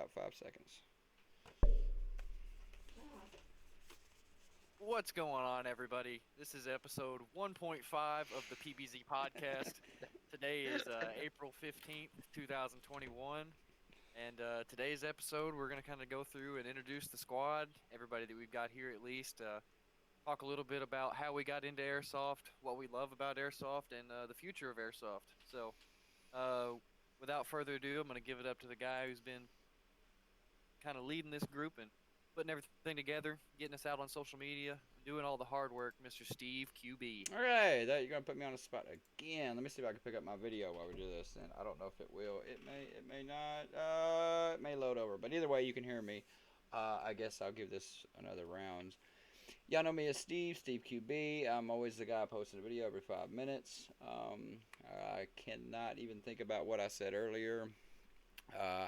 about 5 seconds. What's going on, everybody? This is episode 1.5 of the PBZ Podcast. Today is April 15th, 2021. And today's episode, we're going to kind of go through and introduce the squad, everybody that we've got here at least. Talk a little bit about how we got into Airsoft, what we love about Airsoft, and the future of Airsoft. So, uh, without further ado, I'm going to give it up to the guy who's been kind of leading this group and putting everything together, getting us out on social media, doing all the hard work, Mr. Steve QB. All right, you're gonna put me on the spot again. Let me see if I can pick up my video while we do this. And I don't know if it will. It may not. It may load over. But either way, you can hear me. I guess I'll give this another round. Y'all know me as Steve QB. I'm always the guy posting a video every 5 minutes. I cannot even think about what I said earlier.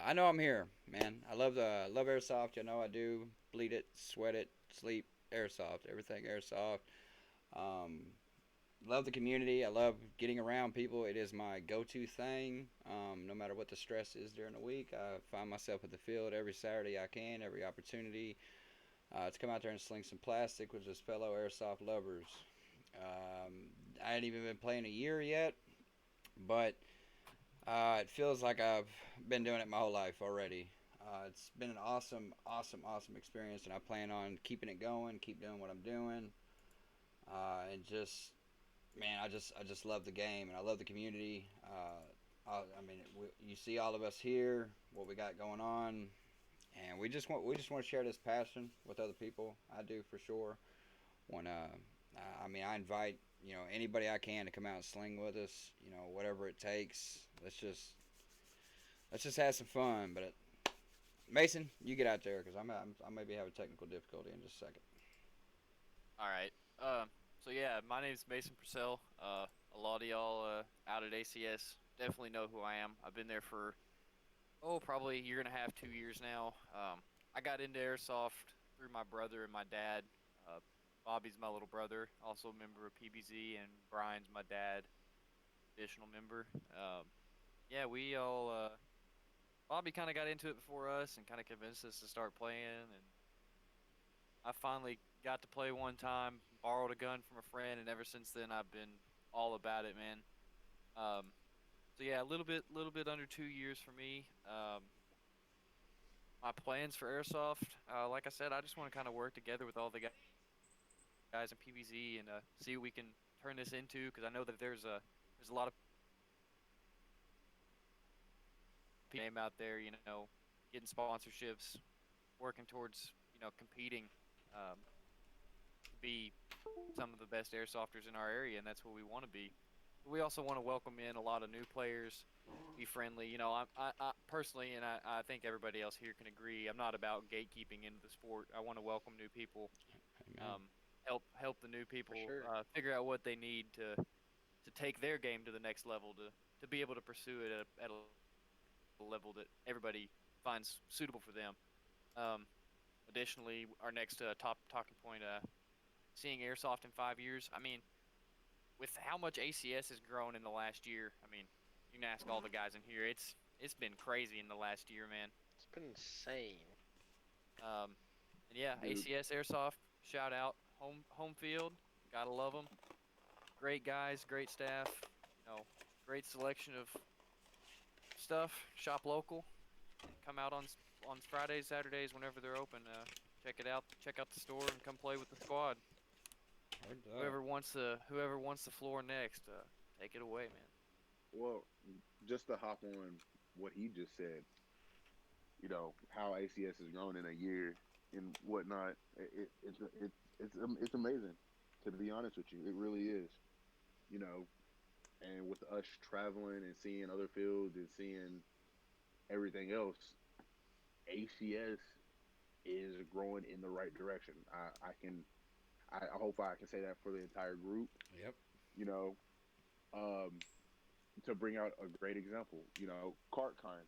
I know I'm here, man. I love Airsoft. You know I do. Bleed it, sweat it, sleep Airsoft. Everything Airsoft. Love the community. I love getting around people. It is my go-to thing. No matter what the stress is during the week, I find myself at the field every Saturday I can, every opportunity to come out there and sling some plastic with just fellow Airsoft lovers. I ain't even been playing a year yet, but it feels like I've been doing it my whole life already. It's been an awesome experience, and I plan on keeping it going, keep doing what I'm doing, and just, man, I just love the game, and I love the community. You see all of us here, what we got going on, and we just want to share this passion with other people. I do for sure. I invite anybody I can to come out and sling with us. Whatever it takes. Let's just have some fun. But Mason, you get out there because I maybe have a technical difficulty in just a second. All right. So yeah, my name's Mason Purcell. A lot of y'all out at ACS definitely know who I am. I've been there for probably a year and a half, 2 years now. I got into Airsoft through my brother and my dad. Uh, Bobby's my little brother, also a member of PBZ, and Brian's my dad, additional member. Yeah, we all Bobby kind of got into it before us and kind of convinced us to start playing. And I finally got to play one time, borrowed a gun from a friend, and ever since then I've been all about it, man. Um, so yeah, a little bit under 2 years for me. My plans for Airsoft, like I said, I just want to kind of work together with all the guys in PBZ and see what we can turn this into. Because I know that there's a lot of name out there, getting sponsorships, working towards competing to be some of the best airsofters in our area, and that's what we want to be. We also want to welcome in a lot of new players, be friendly. I personally, and I think everybody else here can agree, I'm not about gatekeeping into the sport. I want to welcome new people, Amen. help the new For people sure. figure out what they need to take their game to the next level, to be able to pursue it at a level that everybody finds suitable for them. Um, Additionally, our next top talking point, seeing airsoft in 5 years. I mean, with how much ACS has grown in the last year, I mean, you can ask all the guys in here. It's been crazy in the last year, man. It's been insane. Um, and yeah, Dude, ACS Airsoft, shout out, home field, gotta love them. Great guys, great staff, great selection of stuff. Shop local, come out on Fridays, Saturdays, whenever they're open. Check it out, check out the store, and come play with the squad. Heard that. Whoever wants the floor next, take it away, man. well, just to hop on what he just said, how ACS has grown in a year and whatnot. It's amazing, to be honest with you. It really is. You know, and with us traveling and seeing other fields and seeing everything else, ACS is growing in the right direction. I hope I can say that for the entire group. Yep. You know, um, to bring out a great example, CartCon.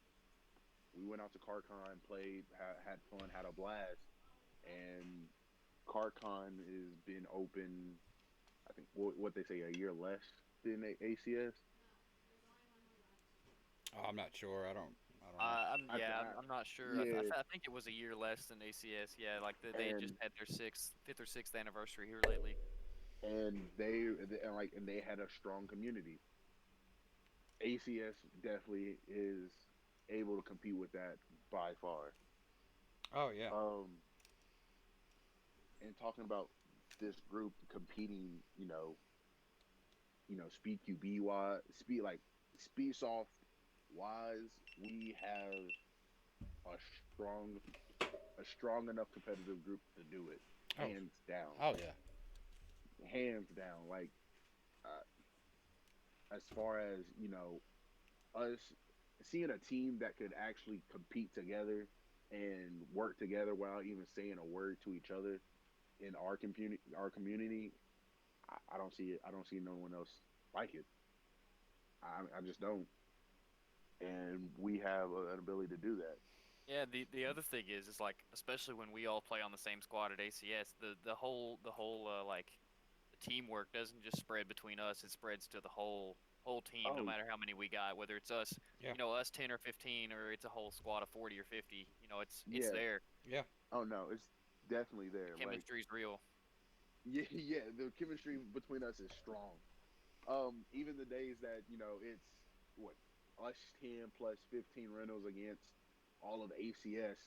We went out to CartCon, played, had fun, had a blast, and CartCon has been open. I think what they say, a year less than ACS. Oh, I'm not sure. I don't know. I'm not sure. Yeah, I think it was a year less than ACS. Yeah, like they and just had their fifth or sixth anniversary here lately. and they had a strong community. ACS definitely is able to compete with that by far. Oh yeah. Um, and talking about this group competing, speed QB wise, speed soft wise, we have a strong a strong enough competitive group to do it, Oh. hands down, Oh yeah. hands down. Like uh, as far as us seeing a team that could actually compete together and work together without even saying a word to each other in our community, I don't see it. I don't see no one else like it. I just don't. And we have an ability to do that. Yeah, the other thing is like especially when we all play on the same squad at ACS, the whole like the teamwork doesn't just spread between us; it spreads to the whole team. No Oh matter how many we got, whether it's us, Yeah. us 10 or 15, or it's a whole squad of 40 or 50. It's yeah. there. Yeah. Oh no, it's definitely The there. Like chemistry's real. yeah, yeah. The chemistry between us is strong. Even the days that it's what us 10 plus 15 rentals against all of ACS.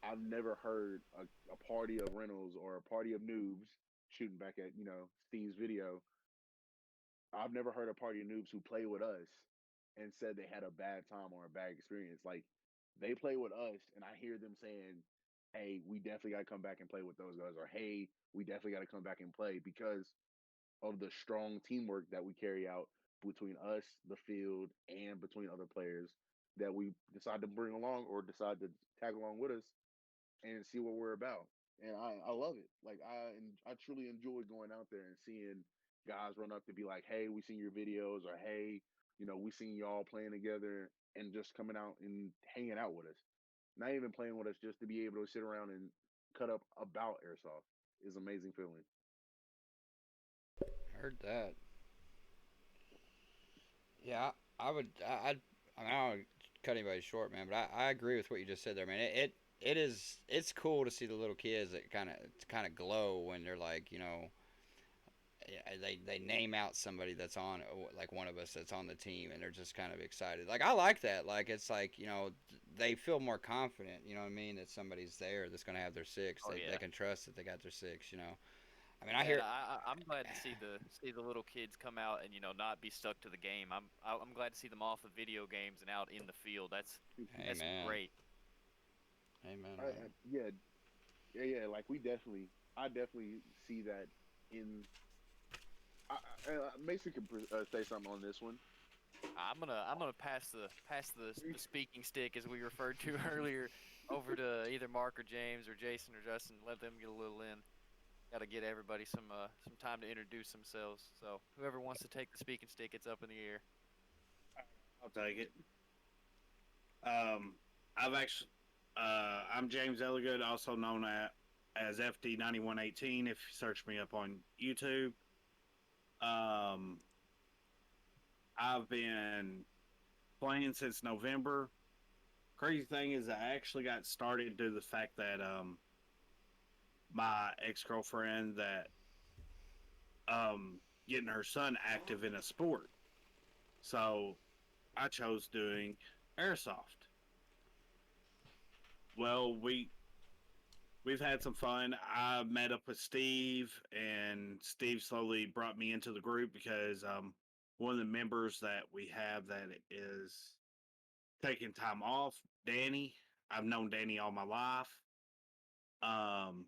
I've never heard a party of rentals or a party of noobs shooting back at Steve's video. I've never heard a party of noobs who play with us and said they had a bad time or a bad experience. Like they play with us, and I hear them saying, "Hey, we definitely got to come back and play with those guys," or "Hey, we definitely got to come back and play," because of the strong teamwork that we carry out between us, the field, and between other players that we decide to bring along or decide to tag along with us and see what we're about. And I love it. Like I truly enjoy going out there and seeing guys run up to be like, "Hey, we seen your videos," or "Hey, we seen y'all playing together," and just coming out and hanging out with us. Not even playing with us, just to be able to sit around and cut up about airsoft is an amazing feeling. Heard that. Yeah. I would. I mean, I don't cut anybody short, man, but I agree with what you just said there, man. It is. It's cool to see the little kids that kind of glow when they're like, they name out somebody that's on, like one of us that's on the team, and they're just kind of excited. Like I like that. Like it's like they feel more confident. You know what I mean? That somebody's there that's gonna have their six. Oh They yeah. can trust that they got their six. I mean, I Yeah, and hear. I'm glad to see the little kids come out and not be stuck to the game. I'm glad to see them off of video games and out in the field. That's Amen. great. Amen, man. Yeah, yeah, yeah. Like I definitely see that in. Mason can say something on this one. I'm gonna the speaking stick as we referred to earlier over to either Mark or James or Jason or Justin. Let them get a little in. Got to get everybody some time to introduce themselves. So whoever wants to take the speaking stick, it's up in the air. I'll take it. Um, I've actually, I'm James Elligood, also known as FD9118. If you search me up on YouTube, um, I've been playing since November. Crazy thing is, I actually got started due to the fact that my ex girlfriend that getting her son active in a sport, so I chose doing airsoft. Well, we've had some fun. I met up with Steve, and Steve slowly brought me into the group because one of the members that we have that is taking time off, Danny. I've known Danny all my life. Um,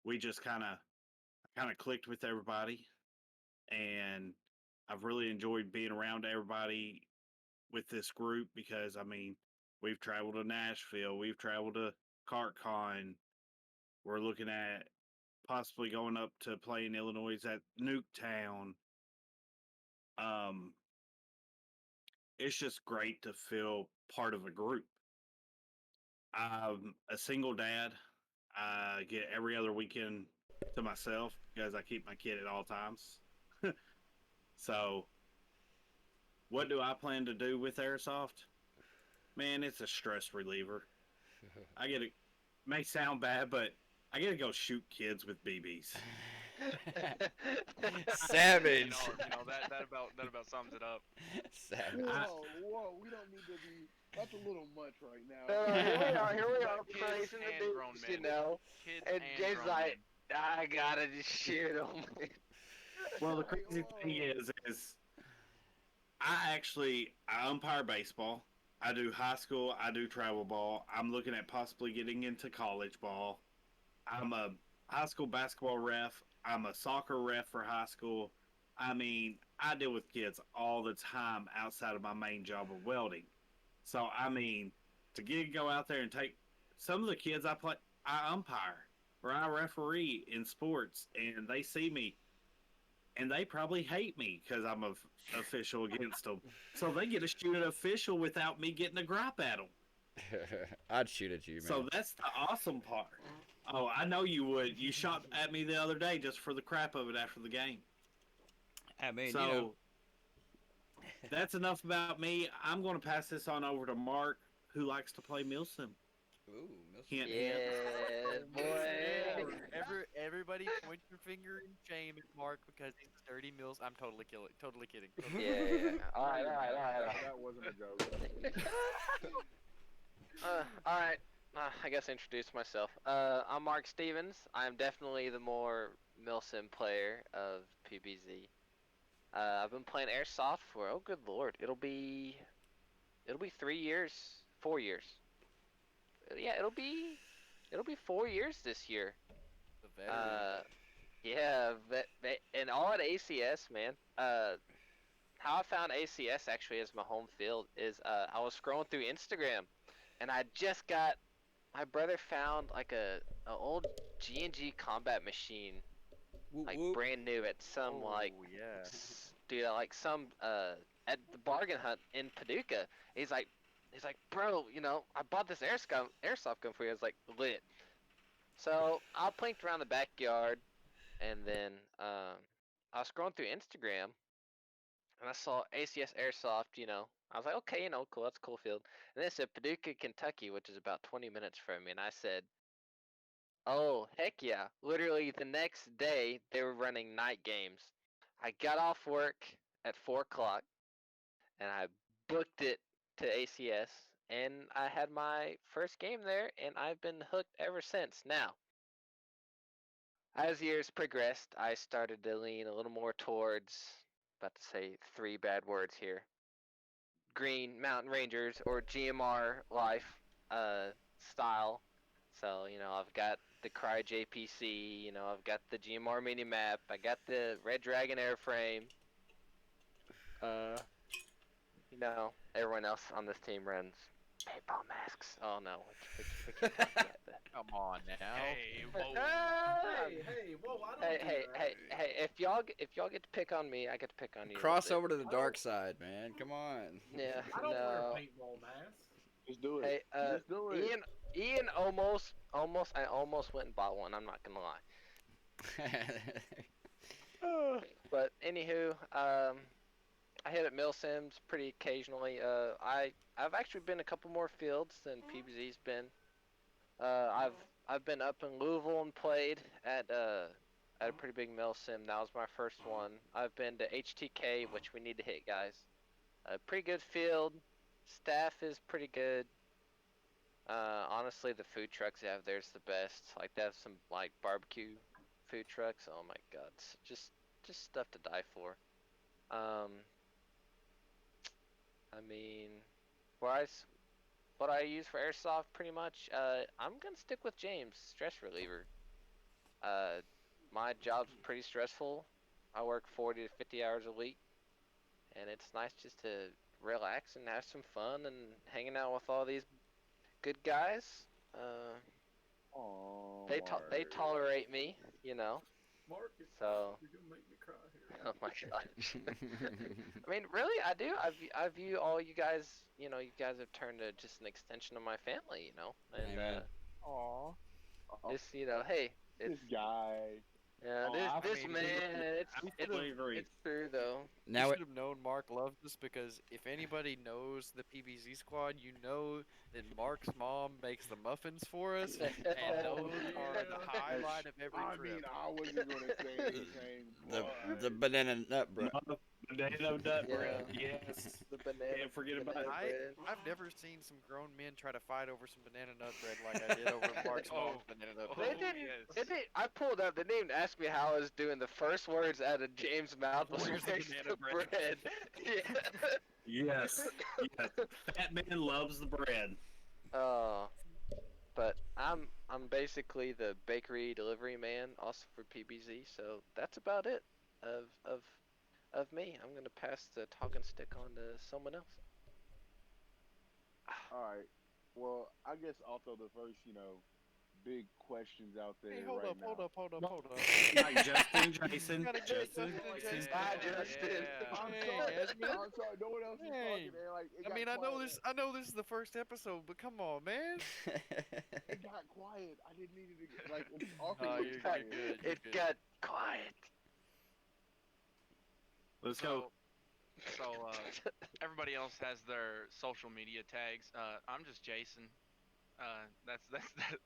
we just kind of clicked with everybody, and I've really enjoyed being around everybody with this group because I mean we've traveled to Nashville, we've traveled to CartCon. We're looking at possibly going up to play in Illinois at Nuketown. Um, it's just great to feel part of a group. I'm a single dad. I get every other weekend to myself because I keep my kid at all times. So, what do I plan to do with Airsoft? Man, it's a stress reliever. I get it. May sound bad, but I get to go shoot kids with BBs. Savage. That about sums it up. Savage. Whoa, we don't need to be. That's a little much right now. Here we are Kids praising and the grown dudes, men. you know. Kids And Jay's grown like, men. I gotta just shoot him. Well, the crazy thing is I umpire baseball. I do high school. I do travel ball. I'm looking at possibly getting into college ball. I'm a high school basketball ref. I'm a soccer ref for high school. I mean, I deal with kids all the time outside of my main job of welding. So, I mean, go out there and take some of the kids I umpire or I referee in sports, and they see me, and they probably hate me because I'm a official against them. So they get to shoot an official without me getting a gripe at them. I'd shoot at you, man. So that's the awesome part. Oh, I know you would. You shot at me the other day just for the crap of it after the game. I mean, So you know. That's enough about me. I'm going to pass this on over to Mark, who likes to play Milsim. Ooh, Hint, Yeah, hint. boy. Everybody point your finger in shame at Mark because he's a dirty Mills. I'm totally kidding. Yeah. All right. That wasn't a joke. All right. I guess introduce myself. I'm Mark Stevens. I'm definitely the more Milsim player of PBZ. I've been playing Airsoft for, oh good lord, it'll be 3 years, 4 years. Yeah, it'll be 4 years this year. The veteran. Yeah, and all at ACS, man. How I found ACS actually as my home field is I was scrolling through Instagram, and my brother found like a old G&G combat machine, Whoop, like whoop. brand new at some yeah. dude, like some at the bargain hunt in Paducah. He's like, bro, I bought this airsoft gun for you. I was like, lit. So I plinked around the backyard, and then I was scrolling through Instagram, and I saw ACS Airsoft. I was like, okay, cool, that's a cool field. And then it said Paducah, Kentucky, which is about 20 minutes from me, and I said, oh, heck yeah. Literally the next day, they were running night games. I got off work at 4 o'clock, and I booked it to ACS, and I had my first game there, and I've been hooked ever since. Now, as years progressed, I started to lean a little more towards, about to say 3 bad words here, Green Mountain Rangers or GMR life style. So, I've got the Cry JPC, I've got the GMR mini map, I got the Red Dragon airframe. Everyone else on this team runs paintball masks. Oh no, we can't talk about that. Come on now. Hey, whoa. Hey, whoa! I don't do that. Hey! If y'all get to pick on me, I get to pick on you. Cross over to the dark side, man. Come on. Yeah, I don't wear no. paintball masks. Just do it. Hey, Just do it. Ian I almost went and bought one. I'm not gonna lie. But anywho, I hit at Milsims pretty occasionally. I've actually been a couple more fields than PBZ's been. I've been up in Louisville and played at a pretty big Milsim. That was my first one. I've been to HTK, which we need to hit, guys. A pretty good field. Staff is pretty good. Honestly, the food trucks they have there's the best. Like they have some like barbecue food trucks. Oh my god, just stuff to die for. I mean, what I use for airsoft pretty much. I'm gonna stick with James, stress reliever. My job's pretty stressful. I work 40 to 50 hours a week, and it's nice just to relax and have some fun and hanging out with all these good guys. Oh, They tolerate me, Mark, So- you're gonna make me cry here. Oh my gosh. I mean, really, I do. I view all you guys. You guys have turned to just an extension of my family. And Amen. Aw. it's hey, This it's guy. Yeah, Oh, this I this mean, man, absolutely agree. it's true though. Now You it, should have known Mark loved this because if anybody knows the PBZ squad, you know that Mark's mom makes the muffins for us, and Oh, those are the yeah. highlight of every I trip. mean, I wasn't gonna say anything, the but banana nut bread. Banana nut bread. Yeah. Yes. The banana. Can't forget about banana it. bread. I've never seen some grown men try to fight over some banana nut bread like I did over Mark's mom's banana nut They bread. didn't. yes. They didn't. I pulled up. They didn't even ask me how I was doing. The first words out of James' mouth was Where's the "Where's banana the bread?" bread?" Yeah. Yes. Yes. That man loves the bread. Oh, but I'm basically the bakery delivery man, also for PBZ. So that's about it of me. I'm gonna pass the talking stick on to someone else. all right. Well, I guess also the first, big questions out there Hey, hold right up, hold now. up, hold up, hold up. Like Justin, Jason, Gotta get Justin, Justin, Jason. Jason. Bye, Justin. I'm Hey, sorry. Esmond. I'm sorry. No one else is Hey. talking, man. Like it I got mean, I know quiet. this. I know this is the first episode, but come on, man. It got quiet. I didn't need it to get like it's No, awkward. you're got- good. It got quiet. Let's go. So, everybody else has their social media tags. I'm just Jason. That's that.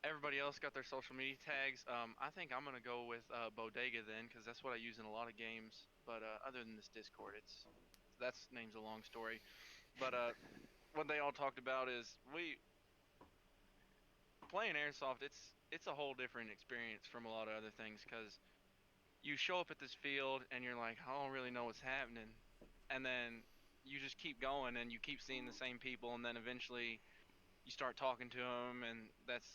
Everybody else got their social media tags. I think I'm gonna go with Bodega then, because that's what I use in a lot of games. But other than this Discord, that's name's a long story. But what they all talked about is we playing airsoft. It's a whole different experience from a lot of other things because you show up at this field and you're like, I don't really know what's happening, and then you just keep going and you keep seeing the same people, and then eventually you start talking to them, and that's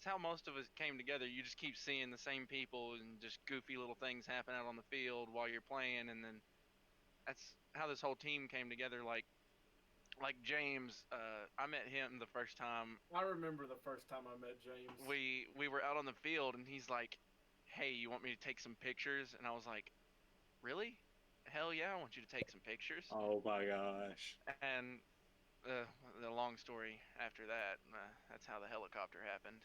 how most of us came together. You just keep seeing the same people and just goofy little things happen out on the field while you're playing, and then that's how this whole team came together. Like James, I met him the first time I remember the first time I met James. we were out on the field, and he's like, "Hey, you want me to take some pictures?" And I was like, "Really? Hell yeah, I want you to take some pictures." Oh my gosh. And the long story after that, that's how the helicopter happened.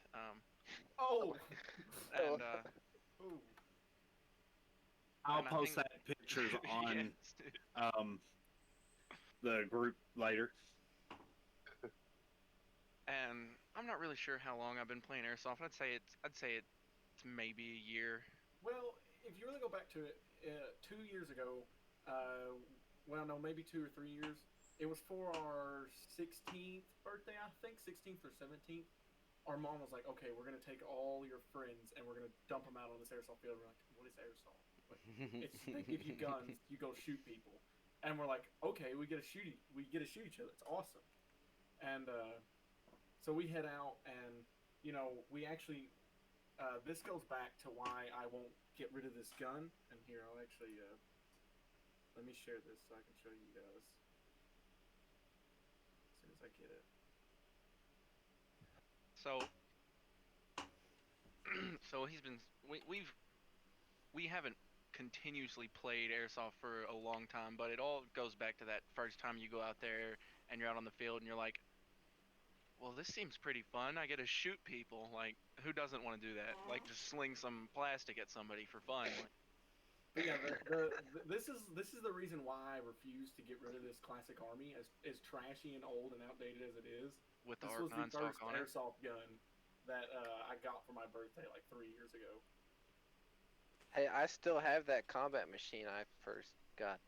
Oh. And Ooh. I'll And I post think- that pictures on yes, dude. the group later. And I'm not really sure how long I've been playing airsoft. I'd say it's maybe a year. Well, if you really go back to it, 2 years ago, well, no, maybe 2 or 3 years, it was for our 16th birthday, I think, 16th or 17th. Our mom was like, okay, we're going to take all your friends and we're going to dump them out on this airsoft field. We're like, what is airsoft? Like, it's they give you guns, you go shoot people. And we're like, okay, we get to shoot each other. It's awesome. And so we head out, and we actually this goes back to why I won't get rid of this gun. And here, I'll actually let me share this so I can show you guys as soon as I get it. So, so he's been we haven't continuously played airsoft for a long time, but it all goes back to that first time you go out there and you're out on the field and you're like, well, this seems pretty fun. I get to shoot people. Like, who doesn't want to do that? Like, just sling some plastic at somebody for fun. But yeah, this is the reason why I refuse to get rid of this classic army, as trashy and old and outdated as it is. With the This Arc was the 9 stock first on it. airsoft gun that I got for my birthday like 3 years ago. Hey, I still have that combat machine I first got.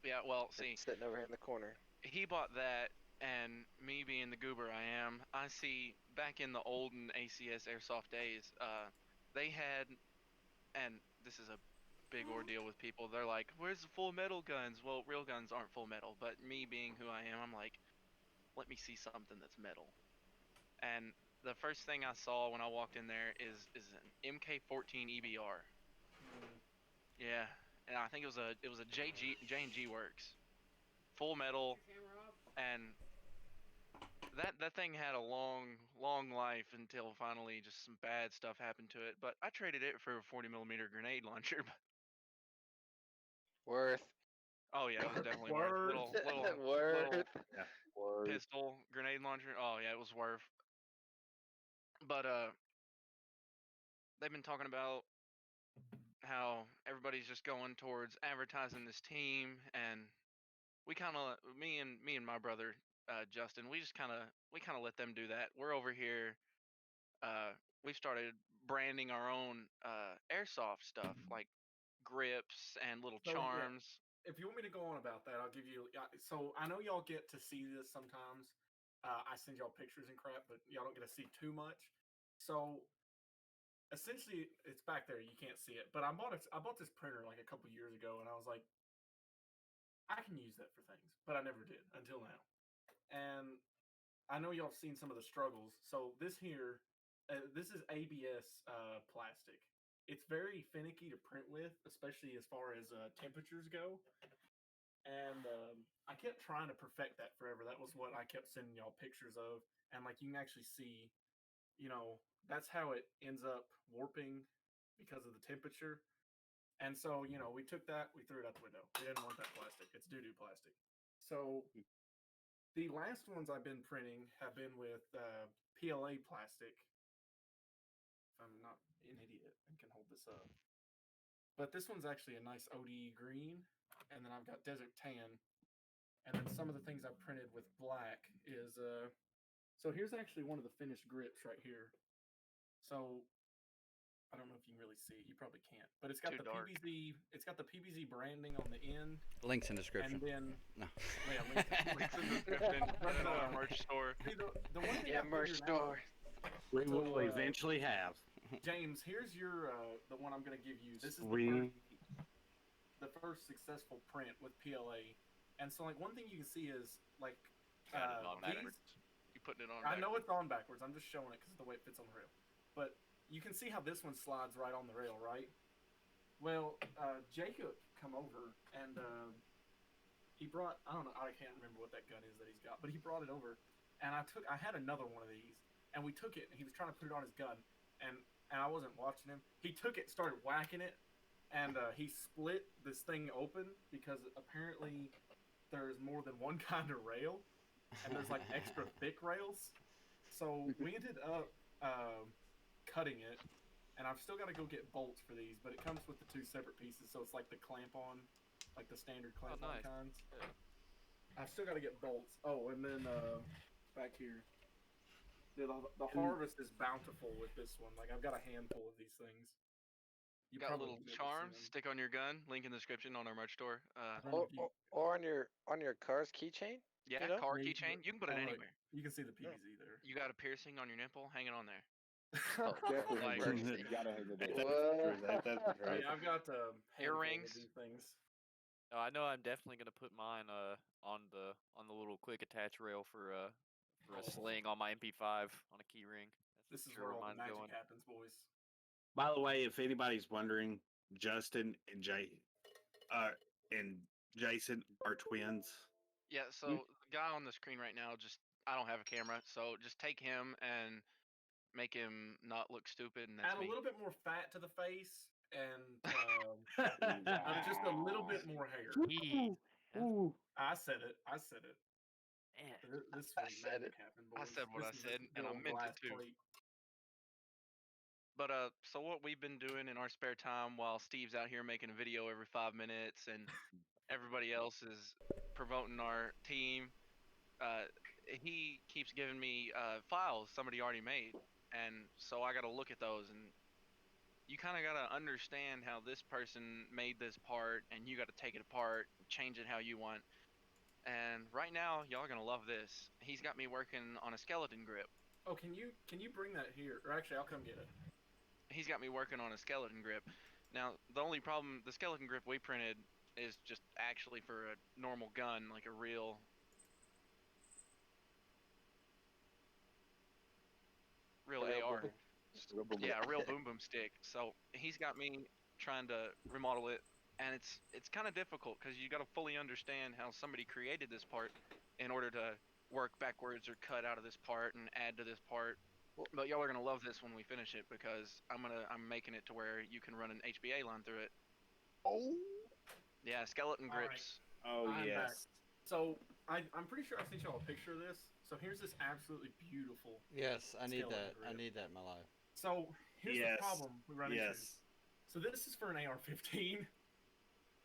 Yeah, well, see, It's sitting over here in the corner. he bought that, and me being the goober I am, I see back in the olden ACS airsoft days, they had, and this is a big ordeal with people. They're like, "Where's the full metal guns?" Well, real guns aren't full metal, but me being who I am, I'm like, "Let me see something that's metal." And the first thing I saw when I walked in there is an MK14 EBR. Yeah, and I think it was a J&G Works, full metal, and that thing had a long life until finally just some bad stuff happened to it. But I traded it for a 40 millimeter grenade launcher. Worth. Oh yeah, it was definitely worth. Word. Worth. Word. Pistol grenade launcher. Oh yeah, it was worth. But they've been talking about how everybody's just going towards advertising this team, and we kind of me and my brother Justin, we kind of let them do that. We're over here. Uh, we've started branding our own airsoft stuff like grips and little So, yeah. charms. If you want me to go on about that, I'll give you. So I know y'all get to see this sometimes. I send y'all pictures and crap, but y'all don't get to see too much. So essentially, it's back there. You can't see it, but I bought this printer like a couple years ago, and I was like, I can use that for things, but I never did until now. And I know y'all have seen some of the struggles. So this here, this is ABS plastic. It's very finicky to print with, especially as far as temperatures go. And I kept trying to perfect that forever. That was what I kept sending y'all pictures of. And like you can actually see, that's how it ends up warping because of the temperature. And so, we took that, we threw it out the window. We didn't want that plastic. It's doo-doo plastic. So the last ones I've been printing have been with PLA plastic. I'm not an idiot and can hold this up. But this one's actually a nice ODE green. And then I've got desert tan. And then some of the things I've printed with black is so here's actually one of the finished grips right here. So I don't know if you can really see it. You probably can't. But it's got Too the dark. PBZ. It's got the PBZ branding on the end. Links in description. And then No. yeah, links in the description. Put it on our merch store. See, the one thing Yeah, I merch figured out, store. We So, will eventually have. James, here's your the one I'm going to give you. This is the first successful print with PLA. And so like one thing you can see is like Got it on these- backwards. You putting it on? I know backwards. it's on backwards. I'm just showing it because of the way it fits on the rail. But you can see how this one slides right on the rail, right? Well, Jacob come over and he brought, I don't know, I can't remember what that gun is that he's got, but he brought it over, and I had another one of these, and we took it, and he was trying to put it on his gun, and I wasn't watching him. He took it, started whacking it, and he split this thing open because apparently there's more than one kind of rail, and there's like extra thick rails. So we ended up cutting it, and I've still got to go get bolts for these, but it comes with the two separate pieces, so it's like the clamp-on, like the standard clamp-on nice. kinds. Yeah. I've still got to get bolts. Oh, and then back here, the harvest is bountiful with this one. Like I've got a handful of these things. You Got probably little won't be able to see charms. them. Stick on your gun. Link in the description on our merch store. I don't know Or, if you- or on your car's keychain. Yeah, You know? car Yeah, keychain. You can put it oh, look, anywhere. You can see the PBZ there. You got a piercing on your nipple, hang it on there. Oh, Definitely. Like- mercy. You gotta hang it there. What? That's right. Yeah, I've got Earrings. Of these things. No, I know I'm definitely gonna put mine on the little quick attach rail for a sling on my MP5 on a key ring. That's This is sure where all the mine's magic going. happens, boys. By the way, if anybody's wondering, Justin and Jason are twins. Yeah, so the guy on the screen right now, I don't have a camera, so just take him and make him not look stupid, and that's Add me. a little bit more fat to the face and just a little bit more hair. Jeez, I said it. man. This I one said magic it. happened, I boys. said what This I said, is and I good old meant it glass too. plate. But so what we've been doing in our spare time while Steve's out here making a video every 5 minutes and everybody else is promoting our team, he keeps giving me files somebody already made, and so I got to look at those, and you kind of got to understand how this person made this part, and you got to take it apart, change it how you want. And right now, y'all are gonna love this. He's got me working on a skeleton grip. Oh, can you bring that here? Or actually, I'll come get it. He's got me working on a skeleton grip. Now, the only problem, the skeleton grip we printed is just actually for a normal gun, like a real AR. Yeah, a real boom boom stick. So he's got me trying to remodel it, and it's kind of difficult because you got to fully understand how somebody created this part in order to work backwards or cut out of this part and add to this part. But y'all are gonna love this when we finish it because I'm making it to where you can run an HBA line through it. Oh. Yeah, skeleton All right. grips. Oh I'm yes. back. So I'm pretty sure I sent y'all a picture of this. So here's this absolutely beautiful. Yes, I need Skeleton that. I grip. need that in my life. So here's the Yes. problem we run into. Yes. So this is for an AR-15.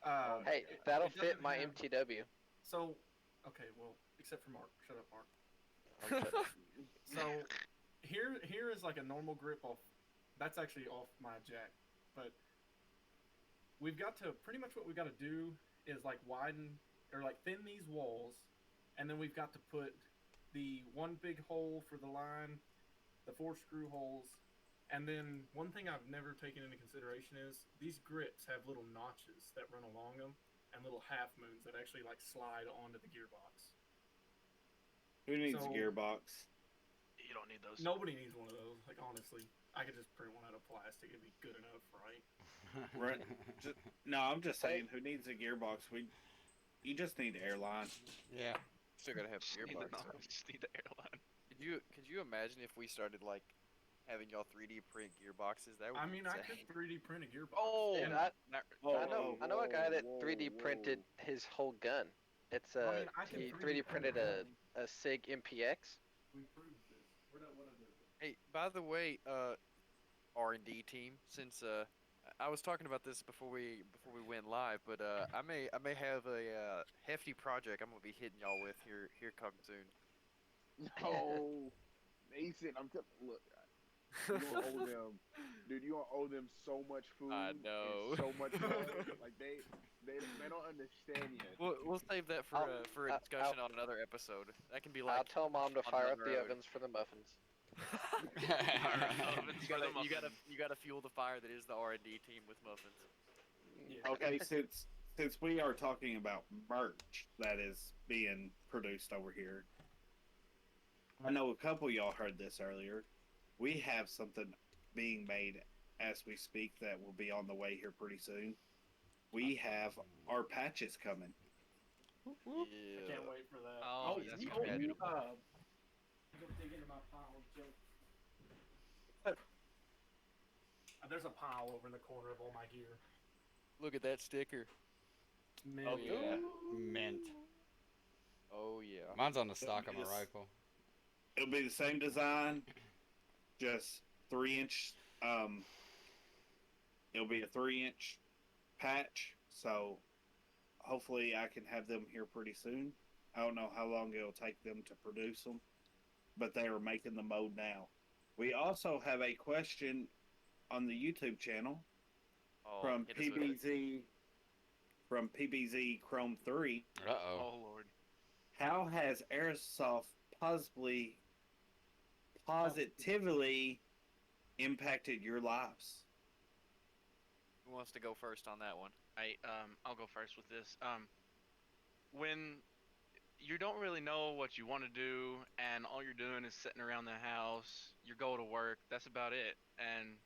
Oh my Hey, God. that'll it fit doesn't my have- MTW. So, okay, well, except for Mark. Shut up, Mark. Okay. So, here is like a normal grip off. That's actually off my jack, but we've got to pretty much what we've got to do is like widen or like thin these walls, and then we've got to put the one big hole for the line, the 4 screw holes, and then one thing I've never taken into consideration is these grips have little notches that run along them and little half moons that actually like slide onto the gearbox. Who needs So- a gearbox? You don't need those. Nobody needs one of those. Like honestly, I could just print one out of plastic. It'd be good enough, right? Right. No, I'm just saying, who needs a gearbox? You just need airline. Yeah. Still gotta have Just a need the gearbox. knobs, just need the airline. Could you imagine if we started like having y'all 3D print gearboxes? That would I be mean, I insane. could 3D print a gearbox. Oh, Dude, I Oh, know a guy that whoa, 3D whoa. printed his whole gun. It's I mean, I can he 3D 3D printed a SIG MPX. We proved this. What I do? Hey, by the way, R&D team, since I was talking about this before we went live, but I may have a hefty project I'm gonna be hitting y'all with here come soon. No, Mason, I'm telling. Look, you gonna owe them, dude. You gonna owe them so much food. I know. And so much love. Like they don't understand yet. We'll save that for for a discussion on another episode. That can be I'll like tell Mom to on fire up the the road. ovens for the muffins. you gotta fuel the fire that is the R&D team with muffins. Yeah. Okay, since we are talking about merch that is being produced over here, I know a couple of y'all heard this earlier. We have something being made as we speak that will be on the way here pretty soon. We have our patches coming. I Yeah. can't wait for that. Oh, that's gonna be beautiful. Go dig into my pile of junk. There's a pile over in the corner of all my gear. Look at that sticker. Man, yeah. Mint. Oh yeah. Mine's on the stock of my Yes. rifle. It'll be the same design, just 3-inch. It'll be a 3-inch patch. So hopefully I can have them here pretty soon. I don't know how long it'll take them to produce them, but they are making the mold now. We also have a question on the YouTube channel Oh, from hit us with it. PBZ Chrome 3. Uh-oh. Oh Lord. How has Airsoft positively impacted your lives? Who wants to go first on that one? I'll go first with this. When you don't really know what you want to do, and all you're doing is sitting around the house, you go to work. That's about it. And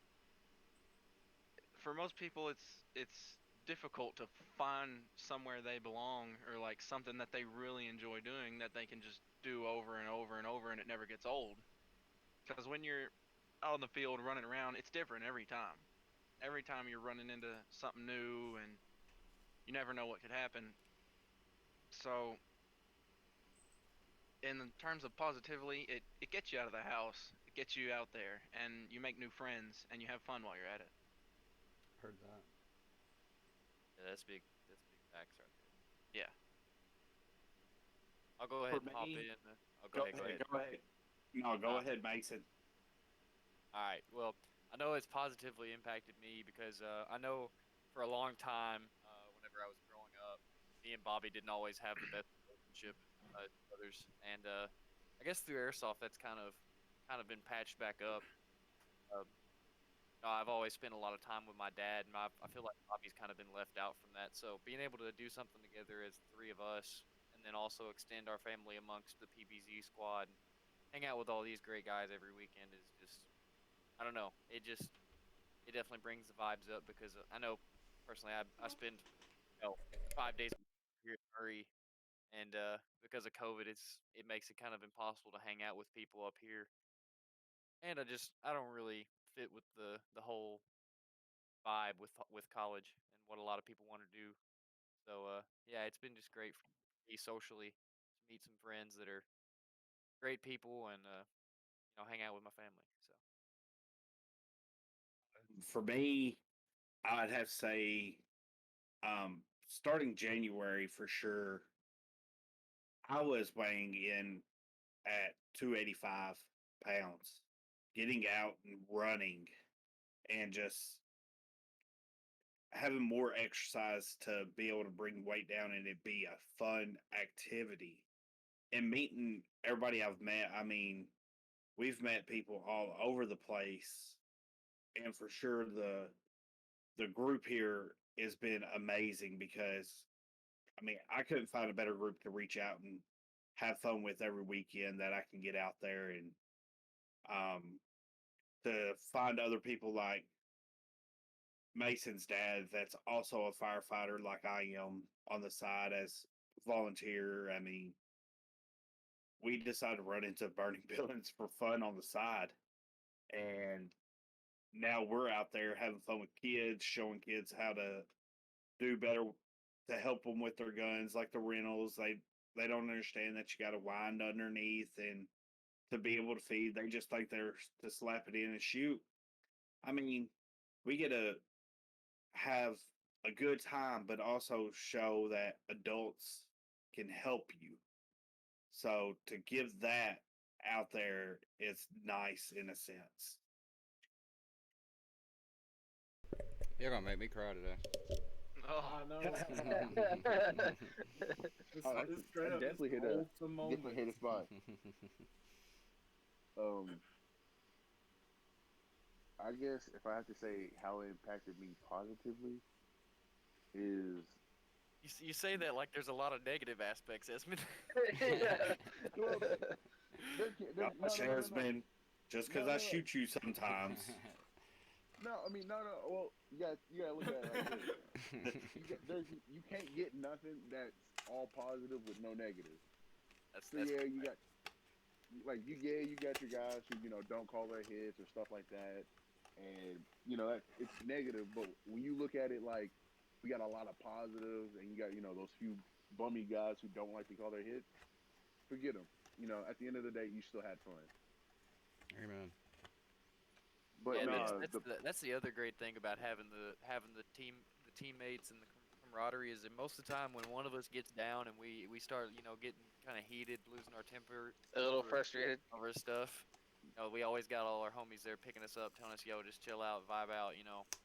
for most people, it's difficult to find somewhere they belong or like something that they really enjoy doing that they can just do over and over and over, and it never gets old. Because when you're out in the field running around, it's different every time. Every time you're running into something new, and you never know what could happen. So, in terms of positively, it gets you out of the house, it gets you out there, and you make new friends, and you have fun while you're at it. Heard that. Yeah, that's big. That's big facts right there. Yeah. I'll go ahead For and hop me- in. Go ahead. Go ahead. No, go Uh, ahead, Mason. All right. Well, I know it's positively impacted me because I know for a long time, whenever I was growing up, me and Bobby didn't always have the best relationship as brothers, and I guess through airsoft, that's kind of been patched back up. I've always spent a lot of time with my dad, and I feel like Bobby's kind of been left out from that. So being able to do something together as the three of us, and then also extend our family amongst the PBZ squad, and hang out with all these great guys every weekend is just, I don't know, it definitely brings the vibes up because I know personally I spend 5 days here in Murray, and because of COVID, it makes it kind of impossible to hang out with people up here, and I don't really fit with the whole vibe with college and what a lot of people want to do. So yeah, it's been just great for me socially to meet some friends that are great people and hang out with my family. So For me, I'd have to say, starting January for sure, I was weighing in at 285 pounds, getting out and running and just having more exercise to be able to bring weight down and it be a fun activity. And meeting everybody I've met, I mean, we've met people all over the place. And for sure the group here has been amazing because I mean, I couldn't find a better group to reach out and have fun with every weekend that I can get out there and um to find other people like Mason's dad that's also a firefighter like I am on the side as volunteer. I mean, we decided to run into burning buildings for fun on the side. And now we're out there having fun with kids, showing kids how to do better to help them with their guns, like the rentals. They don't understand that you got to wind underneath and to be able to feed. They just think they're to slap it in and shoot. I mean, we get to have a good time, but also show that adults can help you. So to give that out there is nice in a sense. You're gonna make me cry today. Oh, I know. Oh, that's This straight up definitely is hit a wholesome moment. definitely hit a spot. I guess if I have to say how it impacted me positively is You say that like there's a lot of negative aspects, Esmond. well, there's Has been just because No, I no. shoot you sometimes. no. I mean, no. Well, you gotta look at it like this. You can't get nothing that's all positive with no negative. That's So yeah, you got you got your guys who don't call their hits or stuff like that, and it's negative. But when you look at it like we got a lot of positives, and you got those few bummy guys who don't like to call their hits, forget them. At the end of the day, you still had fun. Amen. But yeah, no, that's the other great thing about having the teammates and the camaraderie is that most of the time when one of us gets down and we start getting kind of heated, losing our temper, A little frustrated. over stuff. We always got all our homies there picking us up, telling us, "Yo, just chill out, vibe out.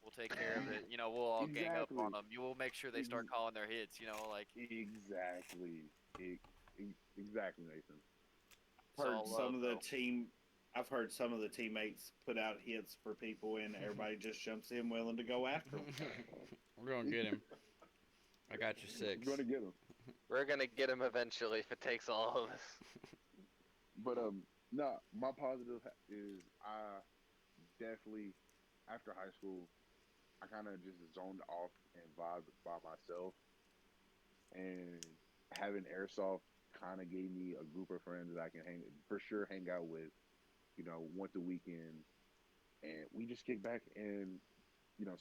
We'll take care of it. We'll all gang up on them. You will make sure they start calling their hits. Like exactly, exactly, Nathan. it's all love, though. I've heard some of the teammates put out hits for people, and everybody just jumps in willing to go after them. We're gonna get him. I got you 6. We're gonna get him. We're gonna get him eventually if it takes all of us. But no, my positive is I definitely after high school I kind of just zoned off and vibed by myself, and having airsoft kind of gave me a group of friends that I can hang out with, once a weekend, and we just kick back and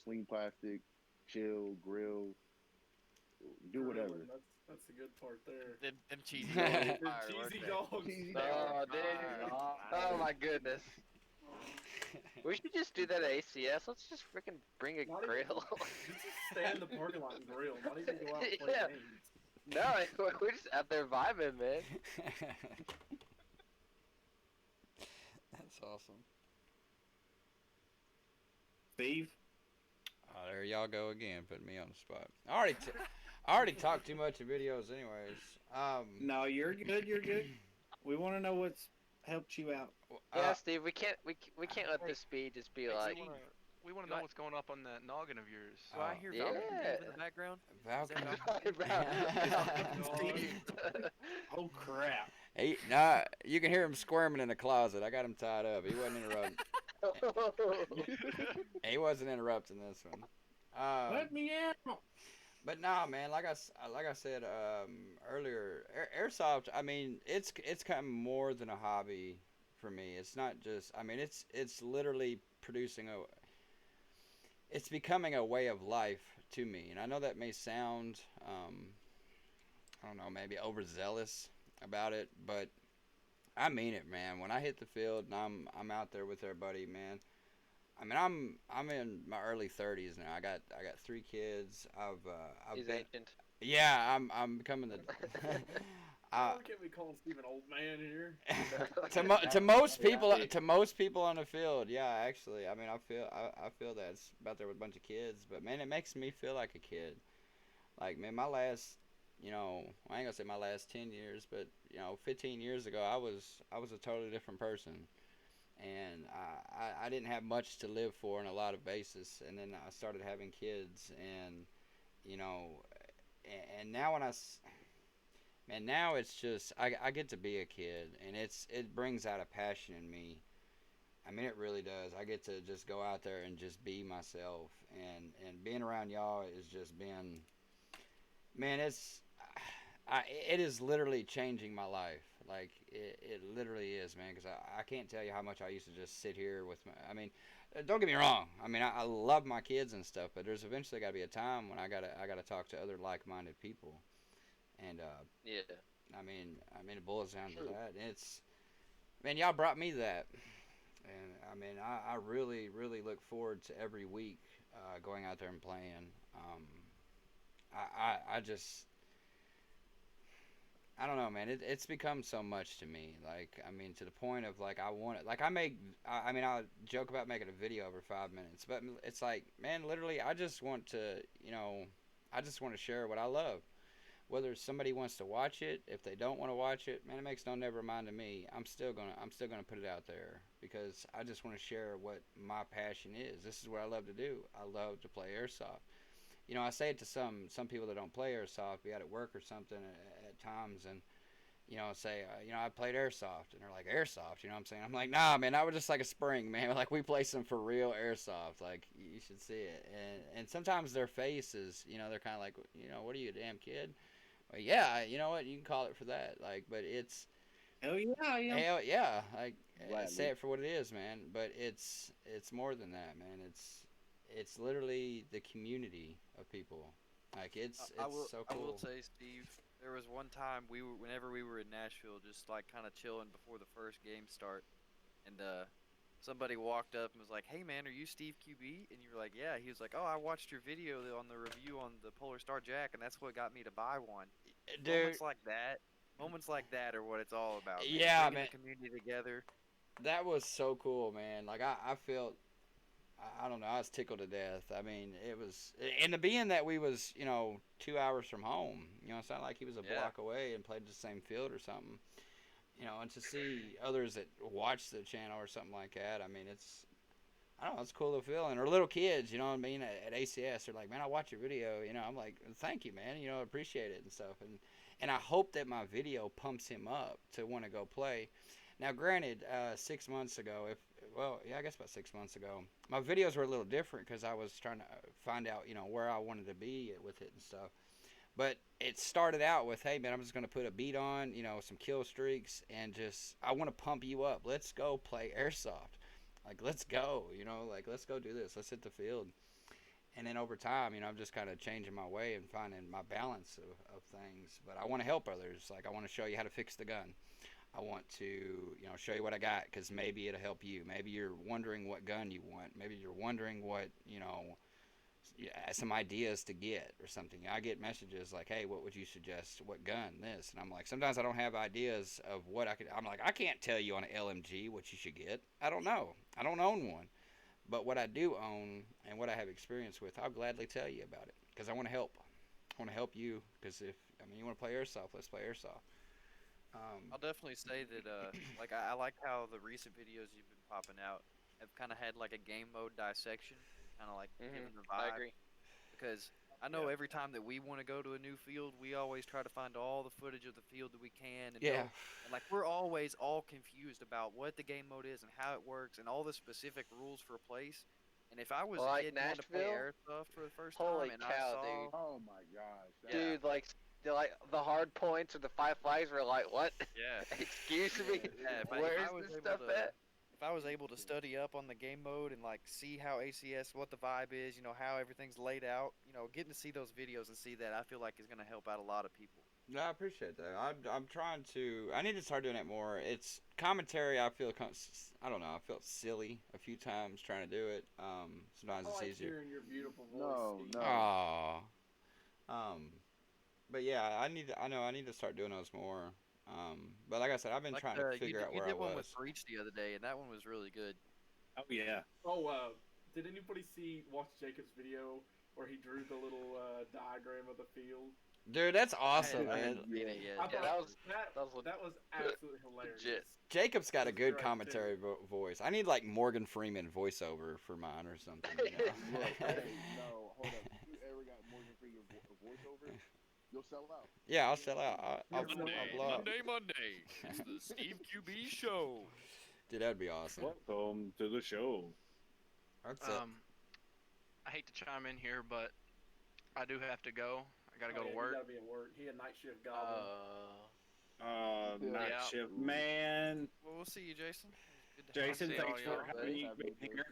sling plastic, chill, grill, do whatever. That's the good part there. Them cheesy The dogs. cheesy dogs. Oh, dude. Oh my goodness. We should just do that at ACS. Let's just freaking bring a Not even- grill. Just stay in the parking lot and grill. Not even go out and play Yeah. games. No, we're just out there vibing, man. That's awesome. Steve, Oh, there y'all go again, putting me on the spot. I already talked too much in videos, anyways. no, you're good. You're good. We want to know what's helped you out. Yeah, Steve, we can't let this be just be like. we want to know what's going up on that noggin of yours. Do I hear Yeah. Valkyrie in the background? Oh crap! You can hear him squirming in the closet. I got him tied up. He wasn't interrupting. He wasn't interrupting this one. Let me out. But nah, man, like I said earlier, airsoft. I mean, it's become more than a hobby for me. It's not just. I mean, it's literally it's becoming a way of life to me. And I know that may sound, I don't know, maybe overzealous about it, but I mean it, man. When I hit the field and I'm out there with everybody, man, I mean, I'm in my early 30s now. I got 3 kids. I've He's been ancient. yeah. I'm becoming the. Why can't we call Steve an old man here? To most people on the field, yeah. Actually, I mean, I feel that's about there with a bunch of kids, but man, it makes me feel like a kid. Like man, my last, I ain't gonna say my last 10 years, but 15 years ago, I was a totally different person, and I didn't have much to live for on a lot of basis, and then I started having kids, and you know, and now man, now it's just I get to be a kid, and it brings out a passion in me. I mean, it really does. I get to just go out there and just be myself, and being around y'all is just been, man, it is literally changing my life. Like it literally is, man. Because I can't tell you how much I used to just sit here with my. I mean, don't get me wrong. I mean, I love my kids and stuff, but there's eventually got to be a time when I gotta talk to other like-minded people, and Yeah. I mean, it boils down True. to that. It's, man, y'all brought me that, and I mean, I really, really look forward to every week going out there and playing. I just, I don't know, man. It's become so much to me. Like, I mean, to the point of like, I want it. Like, I mean, I joke about making a video over 5 minutes, but it's like, man, literally, I just want to, I just want to share what I love. Whether somebody wants to watch it, if they don't want to watch it, man, it makes no never mind to me. I'm still gonna put it out there because I just want to share what my passion is. This is what I love to do. I love to play airsoft. I say it to some people that don't play airsoft, be out at work or something at times, and say, I played airsoft, and they're like, airsoft, what I'm saying? I'm like, nah, man, that was just like a spring, man. Like we play some for real airsoft. Like you should see it, and sometimes their faces, they're kind of like, what are you, a damn kid? Well, yeah, you know what? You can call it for that. Like, but it's Hell yeah, I am. hell yeah. Like, Gladly. say it for what it is, man. But it's more than that, man. It's literally the community of people. Like, it's so I cool. will say, Steve, there was one time whenever we were in Nashville, just like kind of chilling before the first game start, and somebody walked up and was like, "Hey man, are you Steve QB?" And you were like, "Yeah." He was like, "Oh, I watched your video on the review on the Polarstar Jack, and that's what got me to buy one." Dude, Moments like that are what it's all about. Man. yeah, Bringing man. the community together. That was so cool, man. Like, I felt, I don't know, I was tickled to death. I mean, it was, and the being that we was, 2 hours from home, it's not like he was a Yeah. block away and played the same field or something. And to see others that watch the channel or something like that, I mean, I don't know, it's a cool little feeling. Or little kids, you know what I mean, at ACS, they're like, man, I watch your video, I'm like, thank you, man, appreciate it and stuff. And I hope that my video pumps him up to want to go play. Now, granted, 6 months ago, I guess about 6 months ago, my videos were a little different because I was trying to find out, where I wanted to be with it and stuff. But it started out with, hey, man, I'm just going to put a beat on, some kill streaks, and just, I want to pump you up. Let's go play airsoft. Like, let's go, like, let's go do this. Let's hit the field. And then over time, I'm just kind of changing my way and finding my balance of things. But I want to help others. Like, I want to show you how to fix the gun. I want to, show you what I got because maybe it'll help you. Maybe you're wondering what gun you want. Maybe you're wondering what, some ideas to get or something. I get messages like, hey, what would you suggest? What gun? This. And I'm like, sometimes I don't have ideas of what I could. I'm like, I can't tell you on an LMG what you should get. I don't know. I don't own one. But what I do own and what I have experience with, I'll gladly tell you about it because I want to help. I want to help you because you want to play airsoft, let's play airsoft. I'll definitely say that like I like how the recent videos you've been popping out have kind of had like a game mode dissection, kind of like giving the I vibe. agree. Because I know every time that we want to go to a new field, we always try to find all the footage of the field that we can. And Yeah. and like we're always all confused about what the game mode is and how it works and all the specific rules for a place. And if I was Well, a like kid wanting to play Nashville? airsoft for the first Holy time and cow, I saw, dude. Oh my gosh. Yeah. Dude, like the hard points or the 5 flags were like, what? yeah, Excuse me? yeah, if Where's I was this able stuff to, at? if I was able to study up on the game mode and like see how ACS, what the vibe is, how everything's laid out, getting to see those videos and see that, I feel like is going to help out a lot of people. No, I appreciate that. I'm trying to. I need to start doing it more. It's commentary. I feel. I don't know. I felt silly a few times trying to do it. Sometimes I it's like easier. hearing your beautiful voice. No, Steve. no. Aw. But yeah, I need. I know I need to start doing those more. But like I said, I've been Like trying to figure out you where I did one with was. Breach the other day, and that one was really good. Oh yeah. Oh, did anybody watch Jacob's video where he drew the little diagram of the field? Dude, that's awesome, I man. haven't seen it I yet. Yeah, thought that was that was absolutely hilarious. legit. Jacob's got a That's good great, commentary voice. I need like Morgan Freeman voiceover for mine or something. You know? Look, hey, no, hold up. If you ever got Morgan Freeman voiceover, you'll sell out. Yeah, I'll sell out. I'll Monday, blow up. Monday. It's the Steve QB show. Dude, that'd be awesome. Welcome to the show. That's it. I hate to chime in here, but I do have to go. I gotta go Oh, yeah, to work. You gotta be at work. He had night shift goblin. Night Yeah. shift man. Well, we'll see you, Jason. Good to have Jason, see you. all thanks for y'all. having you being here.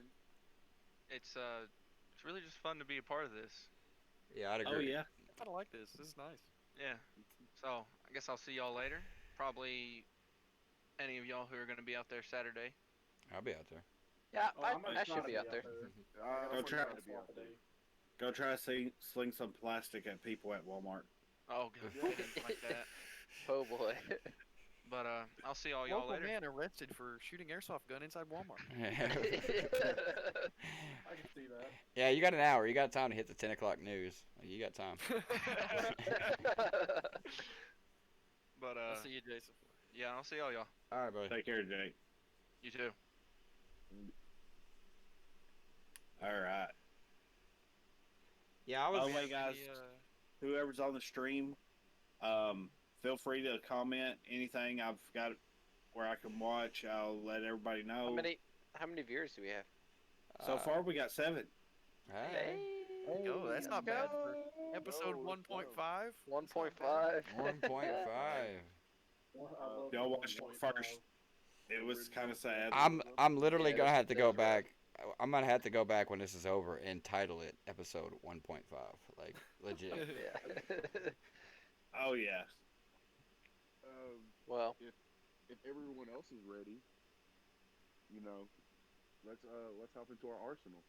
It's really just fun to be a part of this. Yeah, I'd agree. Oh yeah. I kind of like this. This is nice. Yeah. So I guess I'll see y'all later. Probably any of y'all who are gonna be out there Saturday. I'll be out there. Yeah, Oh, I'm gonna I try should to be out there. Go try to be out there. Go try to sling some plastic at people at Walmart. Oh god, I didn't like that. Oh boy. But I'll see all y'all Local later. man arrested for shooting airsoft gun inside Walmart. I can see that. Yeah, you got an hour. You got time to hit the 10 o'clock news. You got time. But I'll see you, Jason. yeah, I'll see all y'all. All right, buddy. Take care, Jake. You too. All right. Yeah, I was. By the way, guys, whoever's on the stream, feel free to comment anything I've got where I can watch. I'll let everybody know. How many viewers do we have? So far, we got 7. Hey. Oh, that's not bad for episode No, 1.5. 1.5. 1.5. Y'all watched it first. It was kind of sad. I'm literally Yeah, gonna have to that go was rough. back. I'm gonna have to go back when this is over and title it episode 1.5. Like legit. Yeah. Oh yeah. Well, If everyone else is ready, let's hop into our arsenal.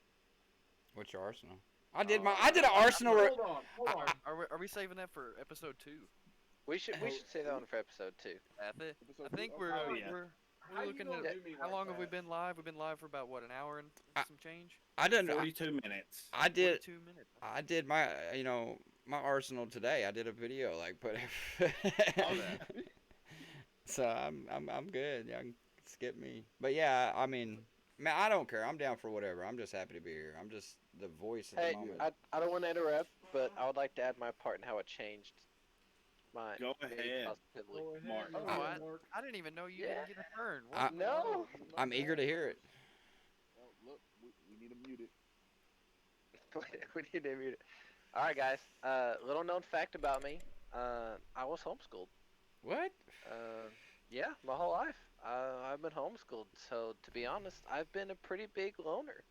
What's your arsenal? I did an arsenal. Hold on. Are we saving that for episode 2? we should say that one for episode 2. I think we're Oh, yeah. we're How you looking gonna at do me how like long have we that? been live? We've been live for about what, an hour and some change? I didn't. 42 minutes. I did. 42 minutes. I did my my arsenal today. I did a video like put. So I'm good. Y'all can skip me. But yeah, I mean, man, I don't care. I'm down for whatever. I'm just happy to be here. I'm just the voice at Hey, the moment. I don't want to interrupt, but I would like to add my part in how it changed my Go mood ahead. positively. Mark. I didn't even know you Yeah. didn't get a turn. I- No. I'm eager to hear it. Oh, look, we need to mute it. We need to mute it. All right, guys. Little known fact about me. I was homeschooled. What? Yeah, my whole life. I've been homeschooled. So to be honest, I've been a pretty big loner.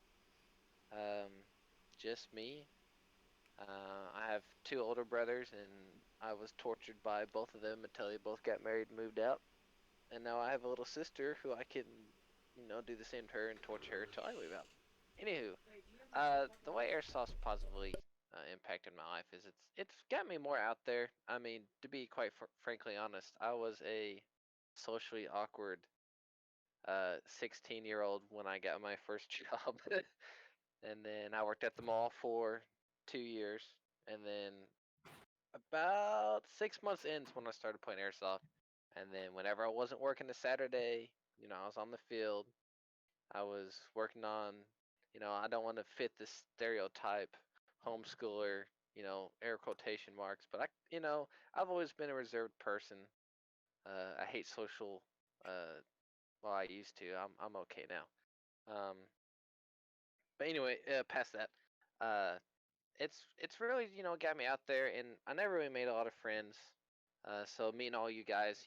Just me. I have 2 older brothers, and I was tortured by both of them until they both got married and moved out. And now I have a little sister who I can, do the same to her and torture her until I leave out. Anywho, the way airsoft's positively impacted my life is it's got me more out there. I mean, to be quite frankly honest, I was a socially awkward 16-year-old when I got my first job. And then I worked at the mall for 2 years. And then about 6 months in is when I started playing airsoft. And then whenever I wasn't working a Saturday, I was on the field. I was working on, I don't want to fit the stereotype homeschooler, air quotation marks, but I've always been a reserved person. I hate social. Well, I used to. I'm okay now. But anyway, past that, it's really got me out there, and I never really made a lot of friends. So meeting all you guys,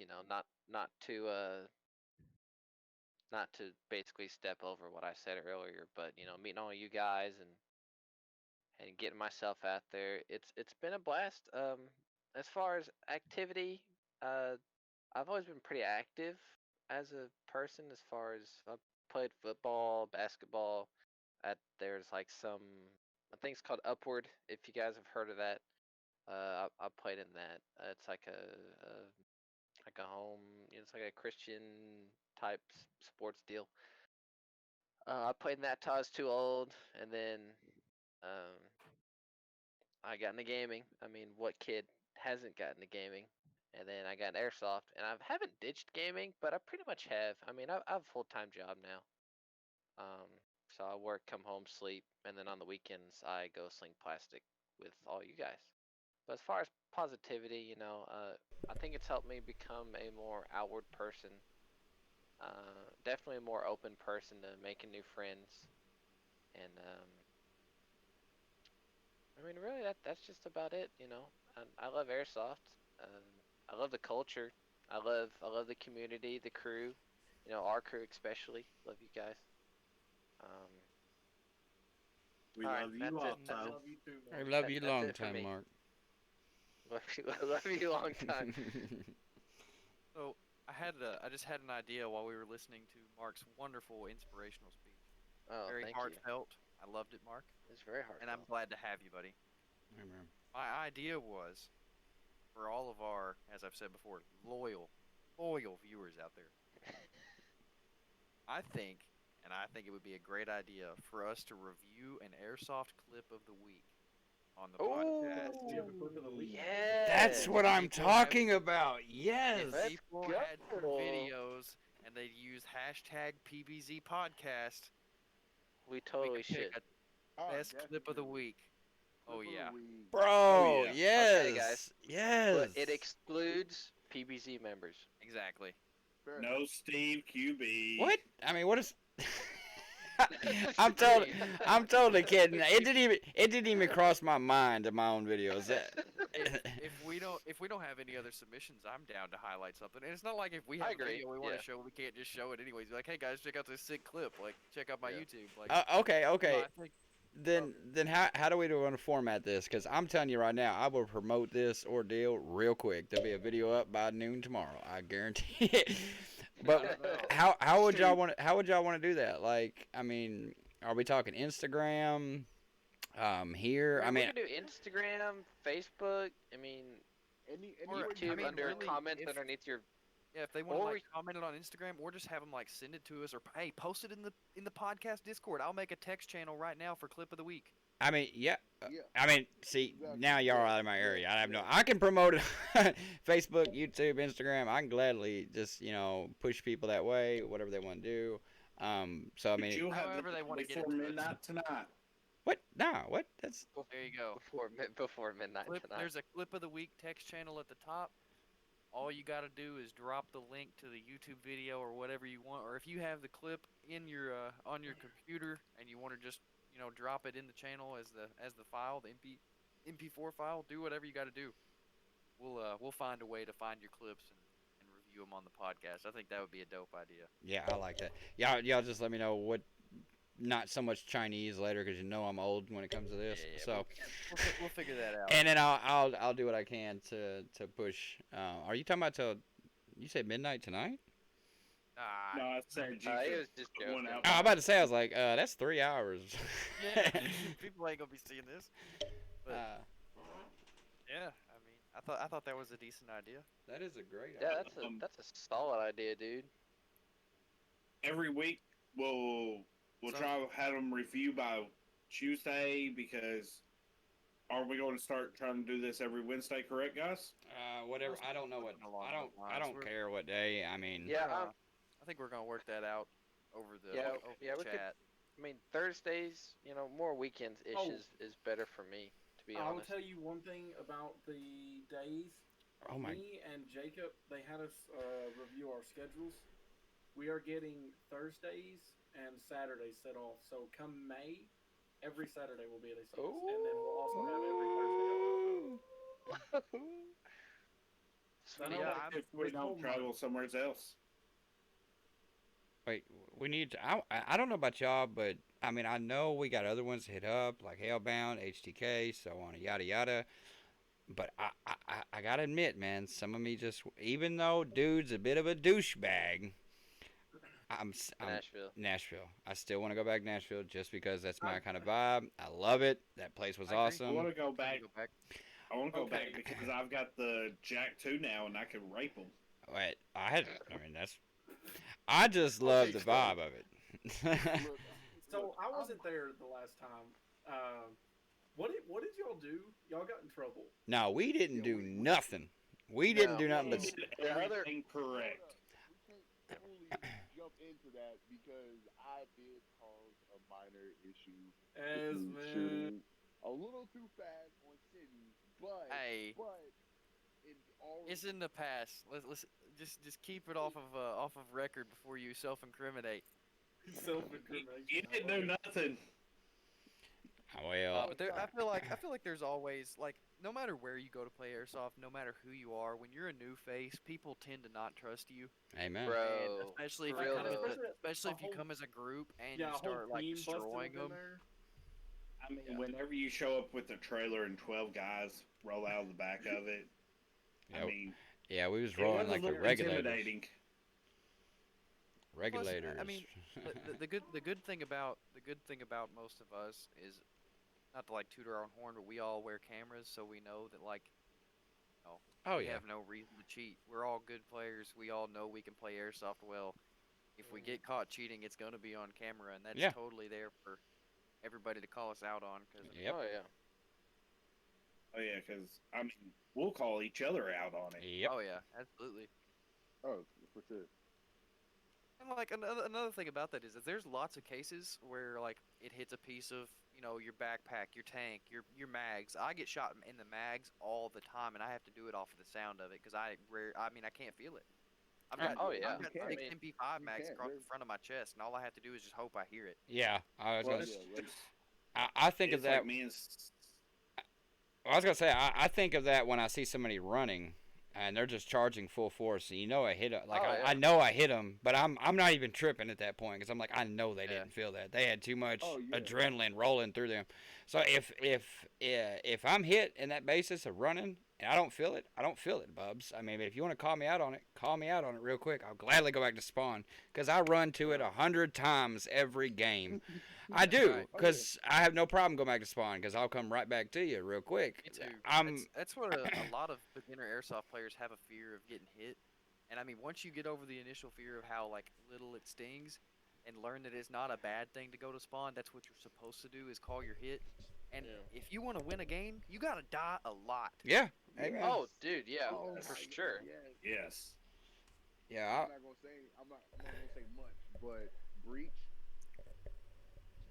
not to basically step over what I said earlier, but meeting all you guys and getting myself out there, it's been a blast. as far as activity, uh, I've always been pretty active as a person. As far as I've played football, basketball. There's like some, I think it's called Upward. If you guys have heard of that, I played in that. It's like a home. It's like a Christian type sports deal. I played in that till I was too old, and then um, I got into gaming. I mean, what kid hasn't gotten into gaming? And then I got into Airsoft, and I haven't ditched gaming, but I pretty much have. I mean, I have a full time job now. So I work, come home, sleep, and then on the weekends I go sling plastic with all you guys. But as far as positivity, I think it's helped me become a more outward person. Definitely a more open person to making new friends, and I mean, really, that's just about it. I love airsoft. Um, I love the culture. I love the community, the crew. Our crew especially. Love you guys. Um, We all right, love that's you it. I That's also. love you too, I man. love you that's long it for time, me. Mark. Love you a long time. So I just had an idea while we were listening to Mark's wonderful inspirational speech. Oh, Very thank you. heartfelt. I loved it, Mark, It's very hard. and I'm glad to have you, buddy. Amen. My idea was for all of our, as I've said before, loyal viewers out there. I think it would be a great idea for us to review an airsoft clip of the week on the podcast. You have a clip of the week. Yeah. That's what I'm People have- talking about. Yes. If Let's people go. had their videos and they use hashtag PBZ Podcast, We we totally could pick should. a best clip of the definitely. week. Oh Clip of the yeah. week. Bro, Oh, yeah. yes. Okay, guys. Yes. But it excludes PBZ members. Exactly. Fair enough. No Steve QB. What? I mean, what is I'm totally kidding. It didn't even cross my mind in my own videos. If we don't have any other submissions, I'm down to highlight something. And it's not like if we have I a agree, video we want yeah. to show, we can't just show it anyways. Be like, hey guys, check out this sick clip. Like, check out my Yeah. YouTube. Like, Okay. I think Then how do we want to format this? Because I'm telling you right now, I will promote this ordeal real quick. There'll be a video up by noon tomorrow. I guarantee it. But how would y'all want to do that? Like, I mean, are we talking Instagram? Here, I we mean, can do Instagram, Facebook. I mean, Or, YouTube I mean, under really, comments if- underneath your. yeah, if they want to Or like comment it on Instagram, or just have them like send it to us, or hey, post it in the podcast Discord. I'll make a text channel right now for clip of the week. I mean, yeah. Yeah. I mean, see, Exactly. now y'all are Yeah. out of my area. Yeah. I have no. I can promote it on Facebook, YouTube, Instagram. I can gladly just push people that way, whatever they want to do. So I But mean, you'll have However it they wanna get before into it. midnight tonight. what? Nah, what? That's There you go. Before midnight tonight. There's a clip of the week text channel at the top. All you got to do is drop the link to the YouTube video or whatever you want, or if you have the clip in your on your computer and you want to just drop it in the channel as the file, the MP4 file. Do whatever you got to do. We'll find a way to find your clips and review them on the podcast. I think that would be a dope idea. yeah, I like that. Y'all just let me know what. Not so much Chinese later, because I'm old when it comes to this. Yeah, So. We'll figure that out. And then I'll do what I can to push. Are you talking about till you said midnight tonight? No, I said you He could was just put one joking. out. Oh, I'm about to say I was like, that's 3 hours. Yeah, people ain't gonna be seeing this. But Uh, yeah, I mean, I thought that was a decent idea. that is a great Yeah, idea. that's a solid idea, dude. Every week we'll So- try to have them review by Tuesday, because are we going to start trying to do this every Wednesday? Correct, guys? Whatever. I don't know what. Something along I don't. those I lines. don't We're- care what day. I mean. Yeah, I think we're gonna work that out over the Yeah, over yeah, the we could- chat. I mean Thursdays. More weekends ish Oh. is better for me, to be I'll honest. tell you one thing about the days. Oh my. Me and Jacob, they had us review our schedules. We are getting Thursdays and Saturdays set off. So come May, every Saturday will be at ACS, and then we'll also have every Thursday off. Sweet. I know, Yeah, like, I'm- If we with don't home travel somewhere else. Wait. We need to. I don't know about y'all, but I mean I know we got other ones to hit up like Hellbound, HTK, so on, yada yada. But I gotta admit, man, some of me just, even though dude's a bit of a douchebag, I'm Nashville. Nashville. I still want to go back to Nashville just because that's my I- kind of vibe. I love it. That place was I agree. I awesome. want to go Trying back. to go back. I want to go Okay. back because I've got the Jack 2 now and I can rape them. Wait, I mean, I just love the vibe of it. Look, So I wasn't there the last time. What did y'all do? Y'all got in trouble. No, we didn't Yeah, do we- nothing. We didn't do nothing We but. did The other- everything correct. We can't fully jump into that because I did cause a minor issue As with man. shooting a little too fast on Sydney, but Hey, in all it's in the past. Let's just keep it off of record before you self-incriminate. Self-incrimination. You didn't do nothing. Well, But I feel like there's always like no matter where you go to play airsoft, no matter who you are, when you're a new face, people tend to not trust you. amen. And Bro, especially if for you real come as though. especially A if you whole- come as a group and Yeah, you a whole start like team busted destroying within them. there. I mean, Yeah. whenever you show up with a trailer and 12 guys roll out of the back of it, I Yep. mean, Yeah, we was it rolling was a like the little regulators. intimidating. Regulators. I mean, the good thing about most of us is not to like toot our own horn, but we all wear cameras, so we know that like oh we yeah. have no reason to cheat. We're all good players. We all know we can play airsoft well. If we get caught cheating, it's going to be on camera, and that's Yeah. totally there for everybody to call us out on. Cause Yep. Oh yeah. Oh, yeah, because, I mean, we'll call each other out on it. Yep. Oh yeah, absolutely. Oh, for sure. And like another thing about that is that there's lots of cases where like it hits a piece of your backpack, your tank, your mags. I get shot in the mags all the time, and I have to do it off of the sound of it because I can't feel it. I've got Oh, yeah. I've got You can't. six I mean, MP5 you mags can't. across the There's- front of my chest, and all I have to do is just hope I hear it. Yeah. I was Well, gonna. Yeah, like, I think of It's that. like me and I was gonna say I think of that when I see somebody running and they're just charging full force, and I hit it. Like Oh, I yeah. know I hit them, but I'm not even tripping at that point because I'm like I know they Yeah. didn't feel that. They had too much Oh, yeah. adrenaline rolling through them. So if I'm hit in that basis of running and I don't feel it, I don't feel it, Bubs. I mean, if you want to call me out on it real quick. I'll gladly go back to spawn because I run to it 100 times every game. I do Right. because I have no problem going back to spawn because I'll come right back to you real quick. Me too. I'm That's what a lot of beginner airsoft players have a fear of getting hit. And I mean, once you get over the initial fear of how like little it stings, and learn that it's not a bad thing to go to spawn, that's what you're supposed to do is call your hit. And Yeah. if you want to win a game, you gotta die a lot. yeah. Amen. Oh, dude, yeah, oh, for my sure. God, yes. yes. Yeah. I'm not gonna say. I'm not gonna say much, but breach.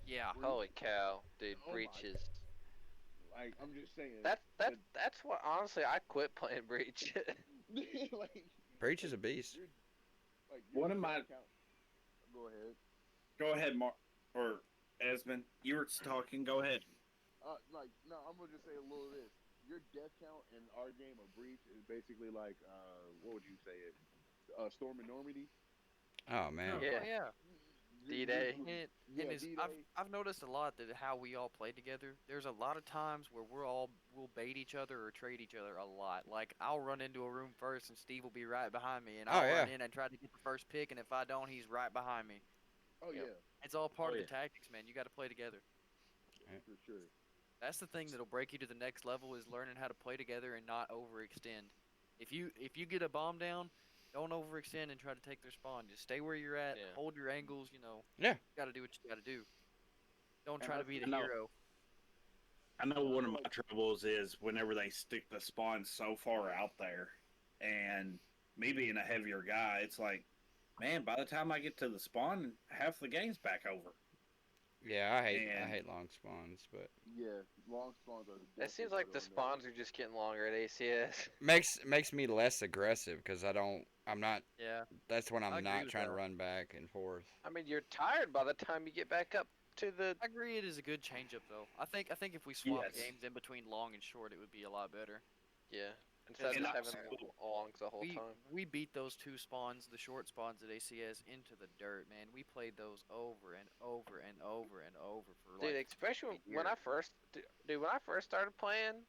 Yeah. Holy cow, dude, Oh my breaches. Like I'm just saying. That's what honestly I quit playing breach. like Breach is a beast. you're- like One your of my- death count- Go ahead. Go ahead, Mark. Or Esmond. You were talking. Go ahead. Like no, I'm gonna just say a little of this. Your death count in our game of breach is basically like what would you say it? Storm and Normandy. Oh man. Yeah. Oh, yeah. D-Day. And Yeah, it's, D-Day. I've noticed a lot that how we all play together. There's a lot of times where we'll bait each other or trade each other a lot. Like I'll run into a room first and Steve will be right behind me, and Oh, I'll yeah. run in and try to get the first pick, and if I don't, he's right behind me. Oh Yep. yeah, It's all part Oh, of yeah. the tactics, man. You got to play together. for sure. That's the thing that'll break you to the next level is learning how to play together and not overextend. If you get a bomb down, don't overextend and try to take their spawn. Just stay where you're at, Yeah. hold your angles. Yeah. You got to do what you got to do. Don't And try I- to be the I know- hero. I know one of my troubles is whenever they stick the spawn so far out there, and me being a heavier guy, it's like, man, by the time I get to the spawn, half the game's back over. Yeah, I And- hate long spawns, but Yeah, long spawns are. It seems like the spawns are just getting longer at ACS. makes me less aggressive because I'm not. Yeah. That's when I I'm agree not with trying to that. run back and forth. I mean, you're tired by the time you get back up to the. I agree it is a good change-up, though. I think if we swap Yes. games in between long and short, it would be a lot better. Yeah. Instead of And just I- having longs the whole time. We beat those two spawns, the short spawns at ACS, into the dirt, man. We played those over and over and over and over for Dude, like especially a when I year. first, dude, when I first started playing,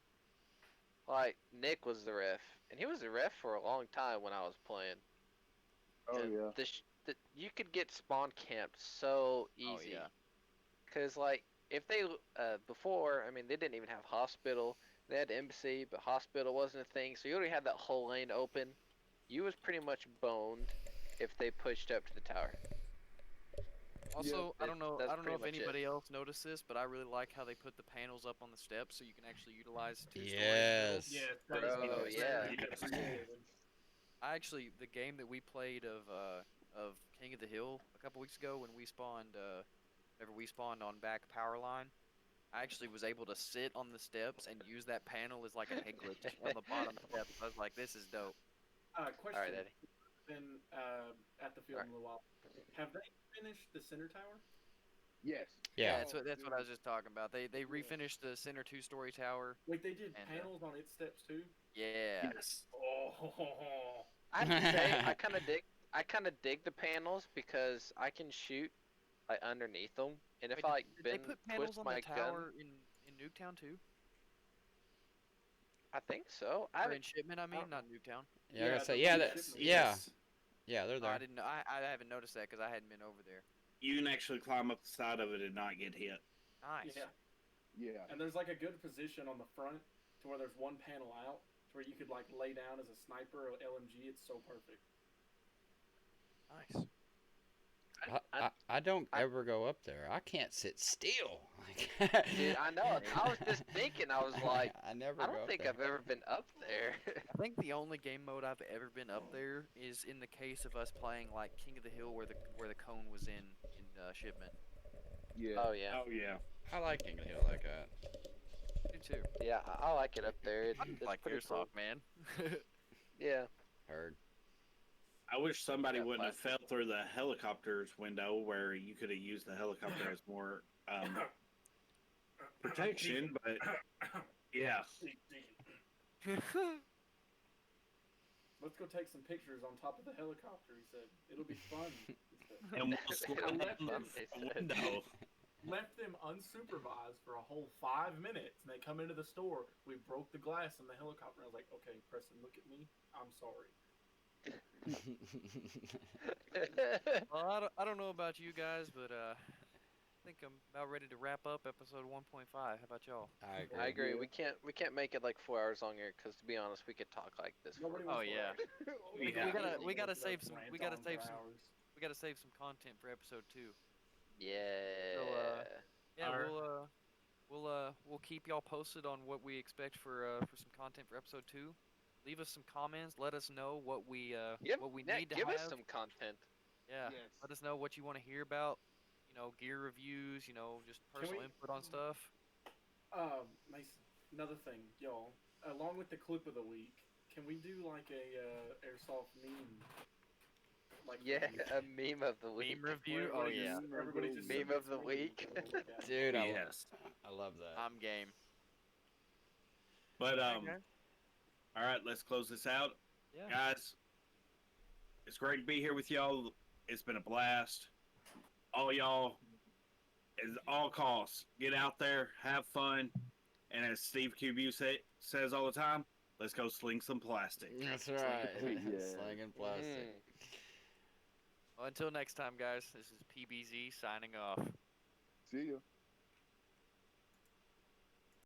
like Nick was the ref, and he was the ref for a long time when I was playing. Oh And yeah. you could get spawn camped so Oh, easy. yeah. Cause like if they before, I mean they didn't even have hospital. They had embassy, but hospital wasn't a thing. So you already had that whole lane open. You was pretty much boned if they pushed up to the tower. Also, I That- don't know. that's I don't know pretty if much it. anybody else noticed this, but I really like how they put the panels up on the steps so you can actually utilize two-story Yes. builds. Yes, Bro, that is yeah. very appreciated. I actually, the game that we played of King of the Hill a couple weeks ago when we spawned, whenever we spawned on back power line, I actually was able to sit on the steps and use that panel as like a head glitch on the bottom steps. I was like, this is dope. Question. All right, Eddie. Been at the field Alright. in a little while. Have they finished the center tower? Yes. Yeah. That's what I was just talking about. They refinished the center two-story tower. Like they did And, panels on its steps too. Yeah. Yes. Oh, I have to say, I kind of dig the panels because I can shoot like underneath them, and if Wait, I like did they bend put panels twist on my the gun, tower in Nuketown too? I think so. I Or haven't in Shipment, I mean, don't not know. Nuketown. Yeah, I gotta say, the yeah, blue that's shipment. yeah, yeah, they're Oh, I there. didn't know. I haven't noticed that because I hadn't been over there. You can actually climb up the side of it and not get hit. Nice. Yeah, Yeah. and there's like a good position on the front to where there's one panel out to where you could like lay down as a sniper or LMG. It's so perfect. Nice. I don't I- ever go up there. I can't sit still. Dude, I know. I was just thinking. I was like, I never I go don't up think there. I've ever been up there. I think the only game mode I've ever been up there is in the case of us playing like King of the Hill, where the cone was in Shipment. Yeah. Oh yeah, Oh yeah. I like King of the Hill like that. Me too. yeah. I like it up there. It's Like pretty Airsoft, cool. man. Yeah. Heard. I wish somebody Yeah, wouldn't have plastic. fell through the helicopter's window where you could have used the helicopter as more protection, but yeah. Let's go take some pictures on top of the helicopter. He said it'll be fun. He said. And we'll slide Let down them- the window. Left them unsupervised for a whole 5 minutes, and they come into the store. We broke the glass in the helicopter. I was like, "Okay, Preston, look at me. I'm sorry." Well, I don't know about you guys, but I think I'm about ready to wrap up episode 1.5. How about y'all? I agree. I agree. Yeah. We can't make it like 4 hours long here because to be honest, we could talk like this. Nobody For, Oh, wants to yeah. laugh. Yeah. We gotta save some. Rant We gotta on save for some. hours. We gotta save some content for episode 2. yeah. Yeah, Alright. we'll keep y'all posted on what we expect for some content for episode 2. Leave us some comments. Let us know what we Yeah, need to give have. us some content. Yeah. Yes. Let us know what you want to hear about. You know, gear reviews. You know, just personal we- input on stuff. Mason, another thing, y'all. Along with the clip of the week, can we do like a airsoft meme? Like Yeah, review? a meme of the week. Meme review. Where Oh everybody yeah, just- everybody just Meme submits of the memes week. and we'll look at it. Dude, Yes. I love that. I'm game. But Okay. all right, let's close this out. Yeah. Guys, it's great to be here with y'all. It's been a blast. All y'all, at all costs, get out there, have fun, and as Steve QB says all the time, let's go sling some plastic. That's right. Yeah. Slanging plastic. Well, until next time, guys. This is PBZ signing off. See ya.